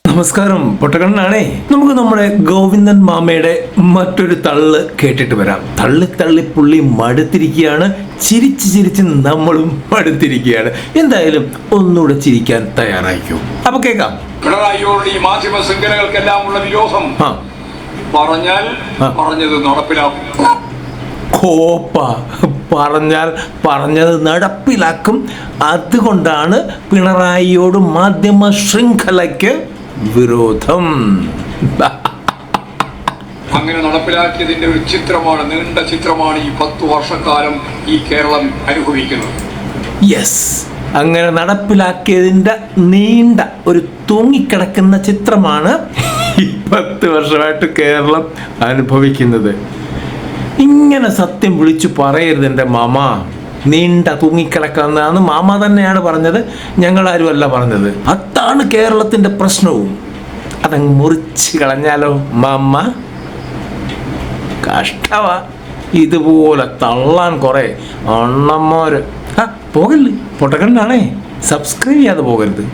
നമസ്കാരം, പൊട്ടക്കണ്ണനാണേ. നമുക്ക് നമ്മുടെ ഗോവിന്ദൻ മാമയുടെ മറ്റൊരു തള്ള് കേട്ടിട്ട് വരാം. തള്ളി പുള്ളി മടുത്തിരിക്കുകയാണ്. ചിരിച്ച് നമ്മളും മടുത്തിരിക്കുകയാണ്. എന്തായാലും ഒന്നുകൂടെ ചിരിക്കാൻ തയ്യാറായിക്കോ. അപ്പൊ കേക്കാം. പിണറായിയോട് ഈ മാധ്യമ ശൃംഖലകൾക്കെല്ലാം ഉള്ള വിരോധം പറഞ്ഞാൽ പറഞ്ഞത് നടപ്പിലാക്കും. പറഞ്ഞാൽ പറഞ്ഞത് നടപ്പിലാക്കും. അതുകൊണ്ടാണ് പിണറായിയോട് മാധ്യമ ശൃംഖലയ്ക്ക് വിരോധം. അങ്ങനെ നടപ്പിലാക്കിയതിന്റെ ഒരു ചിത്രമാണ്, നീണ്ട ചിത്രമാണ് ഈ 10 വർഷക്കാലം ഈ കേരളം അനുഭവിക്കുന്നത്. യെസ്, അങ്ങനെ നടപ്പിലാക്കിയതിന്റെ നീണ്ട ഒരു തൂങ്ങിക്കിടക്കുന്ന ചിത്രമാണ് ഈ 10 വർഷമായിട്ട് കേരളം അനുഭവിക്കുന്നത്. ഇങ്ങനെ സത്യം വിളിച്ചു പറയരുത് എൻ്റെ മാമ. നീണ്ട തൂങ്ങിക്കിടക്കുന്നതാണ് മാമ തന്നെയാണ് പറഞ്ഞത്, ഞങ്ങളാരുമല്ല പറഞ്ഞത്. അതാണ് കേരളത്തിൻ്റെ പ്രശ്നവും. അതങ്ങ് മുറിച്ച് കളഞ്ഞാലോ മാമ? കഷ്ടവാ, ഇതുപോലെ തള്ളാൻ കുറേ അണ്ണന്മാര്. പോകല്ലേ, പൊട്ടക്കണ്ണനാണേ. സബ്സ്ക്രൈബ് ചെയ്യാതെ പോകരുത്.